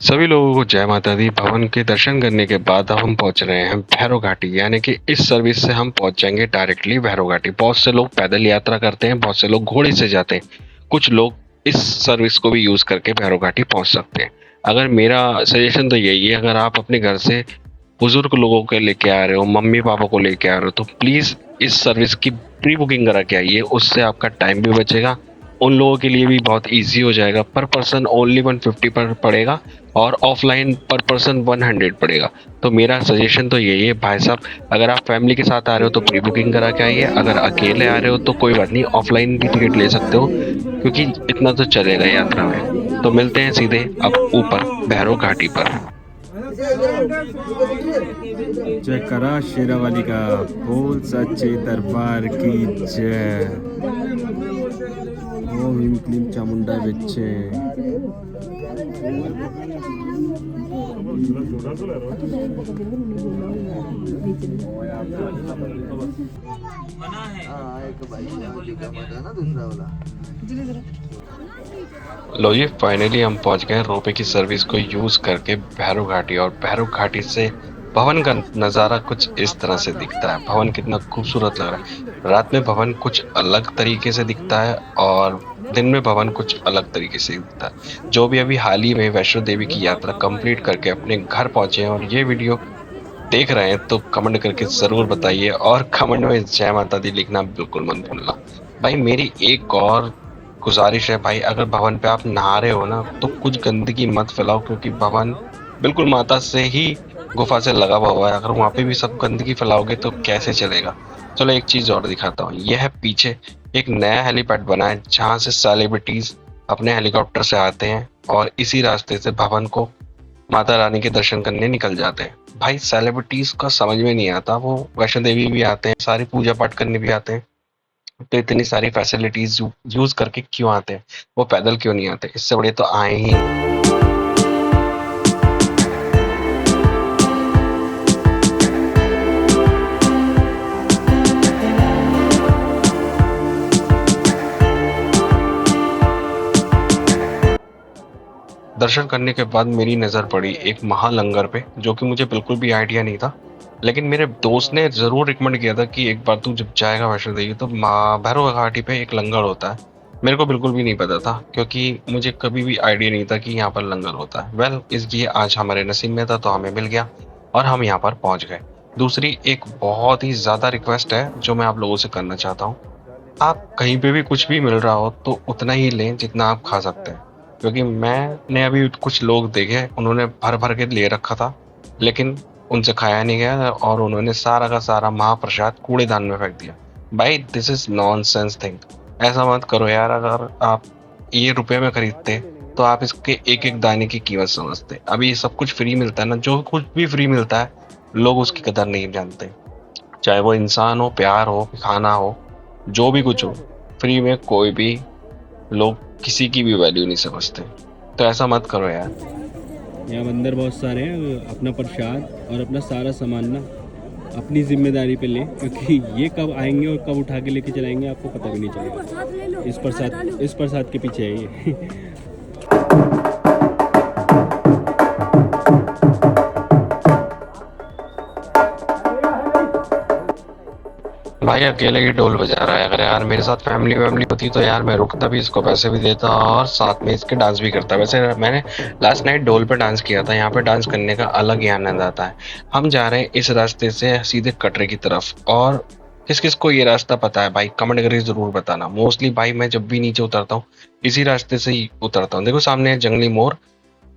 सभी लोगों को जय माता दी। भवन के दर्शन करने के बाद अब हम पहुंच रहे हैं भैरव घाटी, यानी कि इस सर्विस से हम पहुंच जाएंगे डायरेक्टली भैरव घाटी। बहुत से लोग पैदल यात्रा करते हैं, बहुत से लोग घोड़े से जाते हैं, कुछ लोग इस सर्विस को भी यूज करके भैरव घाटी पहुंच सकते हैं। अगर मेरा सजेशन तो यही है, अगर आप अपने घर से बुजुर्ग लोगों को लेके आ रहे हो, मम्मी पापा को लेके आ रहे हो, तो प्लीज इस सर्विस की प्री बुकिंग करा के आइए। उससे आपका टाइम भी बचेगा, उन लोगों के लिए भी बहुत इजी हो जाएगा। पर पर्सन ओनली 150 पर पड़ेगा और ऑफलाइन पर पर्सन 100 पड़ेगा। तो मेरा सजेशन तो यही है भाई साहब, अगर आप फैमिली के साथ आ रहे हो तो प्री बुकिंग करा के आइए। अगर अकेले आ रहे हो तो कोई बात नहीं, ऑफलाइन भी टिकट ले सकते हो, क्योंकि इतना तो चलेगा यात्रा में। तो मिलते हैं सीधे अब ऊपर भैरव घाटी पर। जय करा शेरावाली का बोल, सच्चे दरबार की जय। ओम ह्रीं क्लीं चामुंडा विच्चे। लो जी, फाइनली हम पहुंच गए रोपवे की सर्विस को यूज करके भैरव घाटी। और भैरव घाटी से भवन का नज़ारा कुछ इस तरह से दिखता है। भवन कितना खूबसूरत लग रहा है। रात में भवन कुछ अलग तरीके से दिखता है और दिन में भवन कुछ अलग तरीके से दिखता है। जो भी अभी हाल ही में वैष्णो देवी की यात्रा कंप्लीट करके अपने घर पहुंचे हैं और ये वीडियो देख रहे हैं, तो कमेंट करके जरूर बताइए, और कमेंट में जय माता दी लिखना बिल्कुल मत भूलना। भाई मेरी एक और गुजारिश है भाई, अगर भवन पे आप नहा रहे हो ना, तो कुछ गंदगी मत फैलाओ, क्योंकि भवन बिल्कुल माता से ही गुफा से लगा हुआ है। अगर वहां पे भी सब गंदगी फैलाओगे तो कैसे चलेगा। चलो एक चीज और दिखाता हूँ। यह पीछे एक नया हेलीपैड बना है, जहाँ से सेलिब्रिटीज अपने हेलीकॉप्टर से आते हैं और इसी रास्ते से भवन को माता रानी के दर्शन करने निकल जाते हैं। भाई सेलिब्रिटीज का समझ में नहीं आता, वो वैष्णो देवी भी आते हैं, सारी पूजा पाठ करने भी आते हैं, तो इतनी सारी फैसिलिटीज यूज करके क्यों आते हैं, वो पैदल क्यों नहीं आते। इससे बड़े तो आए ही। दर्शन करने के बाद मेरी नज़र पड़ी एक महालंगर पे, जो कि मुझे बिल्कुल भी आइडिया नहीं था। लेकिन मेरे दोस्त ने ज़रूर रिकमेंड किया था कि एक बार तू जब जाएगा वैष्णो देवी तो भैरव घाटी पे एक लंगर होता है। मेरे को बिल्कुल भी नहीं पता था, क्योंकि मुझे कभी भी आइडिया नहीं था कि यहाँ पर लंगर होता है। वेल, इसलिए आज हमारे नसीब में था तो हमें मिल गया और हम यहाँ पर पहुँच गए। दूसरी एक बहुत ही ज़्यादा रिक्वेस्ट है जो मैं आप लोगों से करना चाहता हूँ। आप कहीं पे भी कुछ भी मिल रहा हो तो उतना ही लें जितना आप खा सकते हैं, क्योंकि मैंने अभी कुछ लोग देखे, उन्होंने भर भर के ले रखा था, लेकिन उनसे खाया नहीं गया और उन्होंने सारा का सारा महाप्रसाद कूड़ेदान में फेंक दिया। भाई दिस इज नॉनसेंस थिंग। ऐसा मत करो यार। अगर आप ये रुपए में खरीदते तो आप इसके एक एक दाने की कीमत समझते। अभी ये सब कुछ फ्री मिलता है ना, जो कुछ भी फ्री मिलता है लोग उसकी कदर नहीं जानते। चाहे वो इंसान हो, प्यार हो, खाना हो, जो भी कुछ हो, फ्री में कोई भी लोग किसी की भी वैल्यू नहीं समझते। तो ऐसा मत करो यार। यहाँ अंदर बहुत सारे हैं। अपना प्रसाद और अपना सारा सामान ना अपनी जिम्मेदारी पे लें, क्योंकि ये कब आएंगे और कब उठा के लेके चलाएंगे आपको पता भी नहीं चलेगा। इस प्रसाद के पीछे है ये। भाई अकेले ही ढोल बजा रहा है। अगर यार मेरे साथ फैमिली वैमिली होती तो यार मैं रुकता भी, इसको पैसे भी देता और साथ में इसके डांस भी करता। वैसे मैंने लास्ट नाइट ढोल पे डांस किया था। यहाँ पे डांस करने का अलग ही आनंद आता है। हम जा रहे हैं इस रास्ते से सीधे कटरे की तरफ। और किस किस को ये रास्ता पता है भाई, कमेंट करके जरूर बताना। मोस्टली भाई मैं जब भी नीचे उतरता हूँ इसी रास्ते से ही उतरता हूँ। देखो सामने है जंगली मोड़,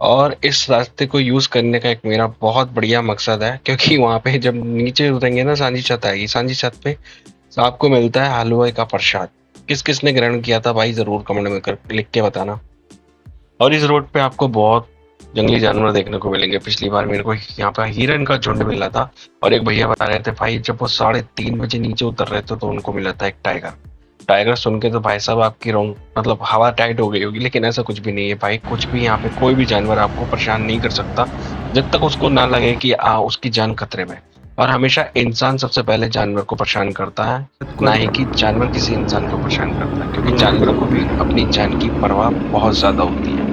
और इस रास्ते को यूज करने का एक मेरा बहुत बढ़िया मकसद है, क्योंकि वहां पे जब नीचे उतरेंगे ना, सांझी छत आएगी, सांझी छत पे आपको मिलता है हलवाई का प्रसाद। किस किस ने ग्रहण किया था भाई जरूर कमेंट में लिख के बताना। और इस रोड पे आपको बहुत जंगली जानवर देखने को मिलेंगे। पिछली बार मेरे को यहाँ पे हिरन का झुंड मिला था, और एक भैया बता रहे थे भाई जब वो 3:30 बजे नीचे उतर रहे थे तो उनको मिला था एक टाइगर। टाइगर सुन के तो भाई साहब आपकी रोंग मतलब हवा टाइट हो गई होगी, लेकिन ऐसा कुछ भी नहीं है भाई। कुछ भी यहाँ पे कोई भी जानवर आपको परेशान नहीं कर सकता, जब तक उसको ना लगे कि उसकी जान खतरे में। और हमेशा इंसान सबसे पहले जानवर को परेशान करता है, ना ही कि जानवर किसी इंसान को परेशान करता है, क्योंकि जानवरों को भी अपनी जान की परवाह बहुत ज्यादा होती है।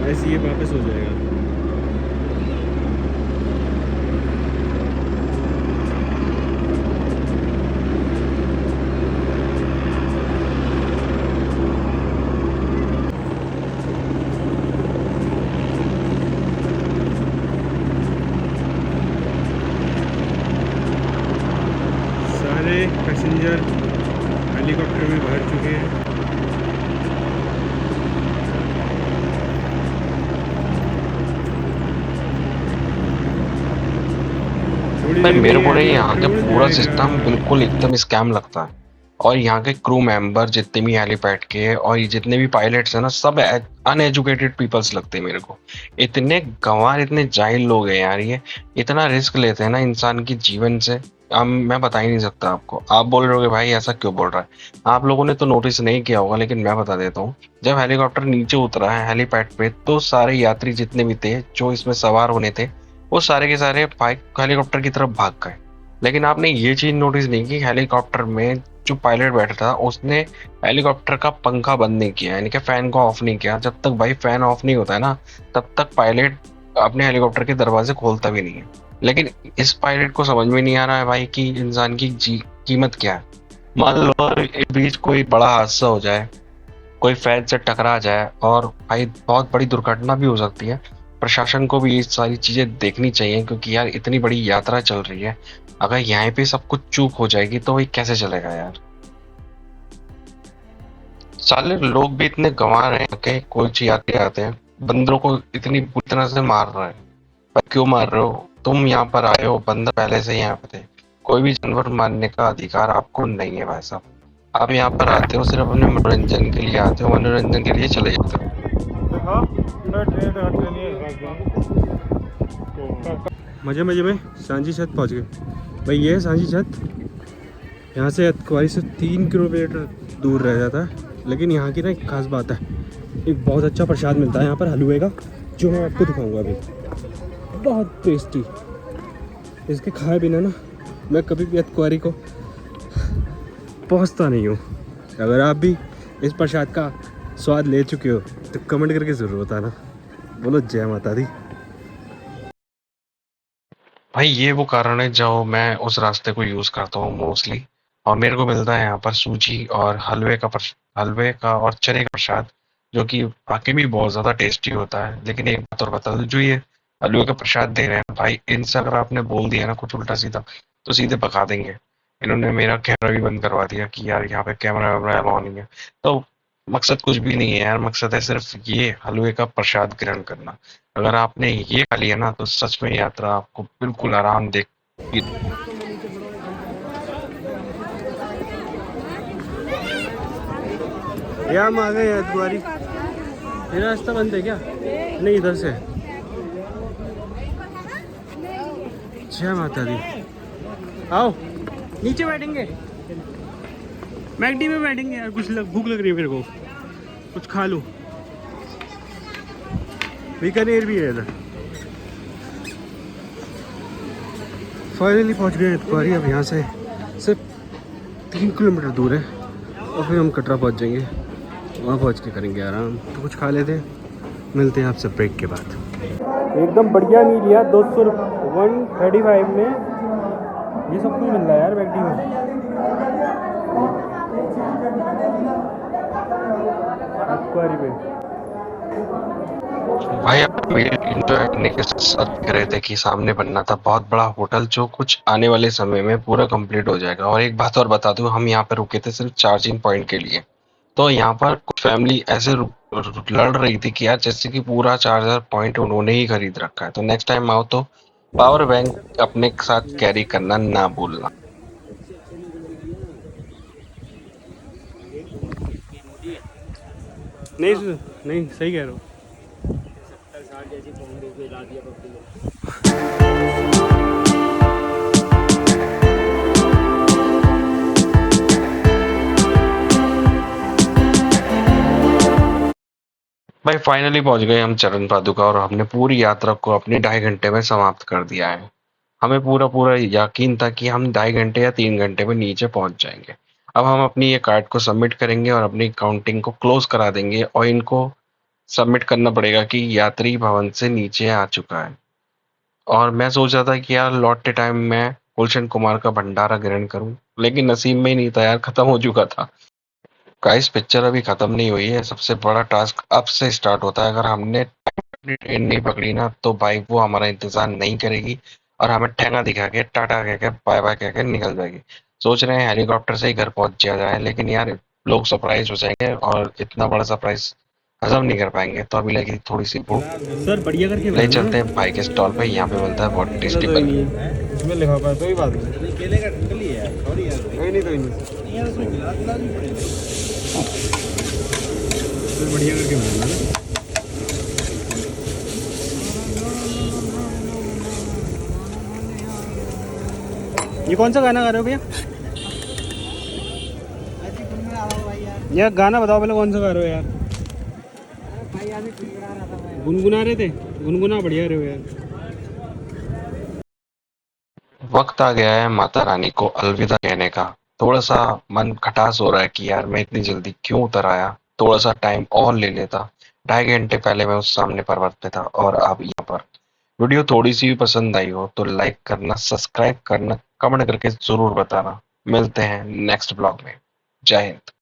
ऐसे ये वापस हो जाएगा। सारे पैसेंजर हेलीकॉप्टर में भर चुके हैं। थोड़ी भाई देर में मेरे ये को नहीं, यहाँ हेलीकॉप्टर के उड़ पूरा सिस्टम जाएगा। बिल्कुल एकदम स्कैम लगता है। और यहाँ के क्रू मेंबर जितने भी हेलीपैड के हैं और ये जितने भी पायलट्स हैं ना, सब अनएजुकेटेड पीपल्स लगते हैं मेरे को। इतने गंवार, इतने जाहिल लोग हैं यार ये। इतना रिस्क लेते हैं ना इंसान की जीवन से। मैं बता ही नहीं सकता आपको। आप बोल रहे हो भाई ऐसा क्यों बोल रहा है, आप लोगों ने तो नोटिस नहीं किया होगा, लेकिन मैं बता देता हूँ। जब हेलीकॉप्टर नीचे उतरा है हेलीपैड पे, तो सारे यात्री जितने भी थे जो इसमें सवार होने थे, वो सारे के सारे हेलीकॉप्टर की तरफ भाग गए। लेकिन आपने ये चीज नोटिस नहीं की, हेलीकॉप्टर में जो पायलट बैठा था उसने हेलीकॉप्टर का पंखा बंद नहीं किया, यानी कि फैन को ऑफ नहीं किया। जब तक भाई फैन ऑफ नहीं होता है ना, तब तक पायलट अपने हेलीकॉप्टर के दरवाजे खोलता भी नहीं है। लेकिन इस पायलट को समझ में नहीं आ रहा है भाई कि इंसान की कीमत क्या है। मान लो और इस बीच कोई बड़ा हादसा हो जाए, कोई फैन से टकरा जाए, और भाई बहुत बड़ी दुर्घटना भी हो सकती है। प्रशासन को भी ये सारी चीजें देखनी चाहिए, क्योंकि यार इतनी बड़ी यात्रा चल रही है। अगर यहाँ पे सब कुछ चूक हो जाएगी तो भाई कैसे चलेगा यार। साले लोग भी इतने गंवार हैं कि कोई सी यात्री आते हैं, बंदरों को इतनी बुरी तरह से मार रहे हैं। पर क्यों मार रहे हो, तुम यहाँ पर आए हो, बंदर पहले से ही यहाँ पे थे। कोई भी जानवर मारने का अधिकार आपको नहीं है भाई साहब। आप यहाँ पर आते हो सिर्फ अपने मनोरंजन के लिए आते हो, मनोरंजन के लिए चले जाते हो। मजे मजे में सांझी छत पहुंच गए। भाई ये है सांझी छत। यहाँ से अतकवारी से 3 किलोमीटर दूर रह जाता है। लेकिन यहाँ की ना एक खास बात है, एक बहुत अच्छा प्रसाद मिलता है यहाँ पर हलवे का, जो मैं आपको दिखाऊंगा अभी। बहुत टेस्टी। इसके खाए बिना ना मैं कभी भी अतकवारी को पहुँचता नहीं हूँ। अगर आप भी इस प्रसाद का स्वाद ले चुके हो तो कमेंट करके ज़रूर बताना। बोलो जय माता दी। भाई ये वो कारण है जो मैं उस रास्ते को यूज करता हूँ मोस्टली। और मेरे को मिलता है यहाँ पर सूजी और हलवे का और चने का प्रसाद, जो कि वाकई में बहुत ज्यादा टेस्टी होता है। लेकिन एक बात और बता दूं, जो ये हलवे का प्रसाद दे रहे हैं भाई, इनसे अगर आपने बोल दिया ना कुछ उल्टा सीधा, तो सीधे भगा देंगे। इन्होंने मेरा कैमरा भी बंद करवा दिया कि यार यहाँ पे कैमरा वैमरा अलाउ नहीं है। तो मकसद कुछ भी नहीं है यार, मकसद है सिर्फ ये हलवे का प्रसाद ग्रहण करना। अगर आपने ये खा लिया ना, तो सच में यात्रा आपको बिल्कुल आराम दे। या हम आ गए हरिद्वारी। ये रास्ता बंद है क्या? नहीं, इधर से। जय माता दी। आओ नीचे बैठेंगे, मैगडी में बैठेंगे यार। भूख लग रही है मेरे को, कुछ खा लूँ। बीकानेर भी है इधर। फाइनली पहुंच गए हरिद्वारी। अब यहाँ से सिर्फ 3 किलोमीटर दूर है और फिर हम कटरा पहुंच जाएंगे। वहाँ पहुंच के करेंगे आराम। तो कुछ खा लेते हैं, मिलते हैं आपसे ब्रेक के बाद। एकदम बढ़िया मील लिया 135 में। ये सब कुछ मिल रहा है यार मैगडी में। हरिद्वारी में भाई आप मील एंजॉय करने के साथ साथ कह रहे थे कि सामने बनना था बहुत बड़ा होटल, जो कुछ आने वाले समय में पूरा कंप्लीट हो जाएगा। और एक बात और बता दूं, हम यहाँ पे रुके थे सिर्फ चार्जिंग पॉइंट के लिए। तो यहाँ पर कुछ फैमिली ऐसे लड़ रही थी कि यार जैसे कि पूरा चार्जर पॉइंट उन्होंने ही खरीद रखा है। तो नेक्स्ट टाइम आओ तो पावर बैंक अपने साथ कैरी करना ना भूलना। नहीं नहीं, सही कह रहे हो। भाई फाइनली पहुंच गए हम चरण पादुका, और हमने पूरी यात्रा को अपने 2.5 घंटे में समाप्त कर दिया है। हमें पूरा पूरा यकीन था कि हम 2.5 घंटे या 3 घंटे में नीचे पहुंच जाएंगे। अब हम अपनी ये कार्ड को सबमिट करेंगे और अपनी काउंटिंग को क्लोज करा देंगे, और इनको सबमिट करना पड़ेगा कि यात्री भवन से नीचे आ चुका है। और मैं सोच रहा था कि यार लौटते टाइम मैं गुलशन कुमार का भंडारा ग्रहण करूं, लेकिन नसीब में ही नहीं था यार, खत्म हो चुका था। गाइस पिक्चर अभी खत्म नहीं हुई है, सबसे बड़ा टास्क अब से स्टार्ट होता है। अगर हमने अपनी ट्रेन नहीं पकड़ी ना तो भाई वो हमारा इंतजार नहीं करेगी और हमें ठेंगा दिखा के टाटा कह के बाय बाय कह के निकल जाएगी। सोच रहे हैं हेलीकॉप्टर से ही घर पहुंच जाया जाए, लेकिन यार लोग सरप्राइज हो जाएंगे और इतना बड़ा सरप्राइज हजम नहीं कर पाएंगे। तो अभी लगी थोड़ी सी भूख, सर बढ़िया करके ले बनाना। चलते हैं भाई के स्टॉल पे, यहाँ पे मिलता है बहुत टेस्टी तो ही बर्गर। नहीं है इसमें लिखा हुआ है, कोई बात नहीं। केले का ढक्कन ही है, सॉरी यार, कोई नहीं कोई नहीं। सर बढ़िया करके बनाना ना। ये कौन सा गाना गा रहे हो भैया? ये गाना बताओ पहले, कौन सा गा रहे हो यार? गुनगुना रहे थे, गुनगुना बढ़िया रहे हो यार। वक्त आ गया है माता रानी को अलविदा कहने का। थोड़ा सा मन खटास हो रहा है कि यार मैं इतनी जल्दी क्यों उतर आया, थोड़ा सा टाइम और ले लेता। 2.5 घंटे पहले मैं उस सामने पर्वत पे था और अब यहाँ पर। वीडियो थोड़ी सी भी पसंद आई हो तो लाइक करना, सब्सक्राइब करना, कमेंट करके जरूर बताना। मिलते हैं नेक्स्ट ब्लॉग में। जय हिंद।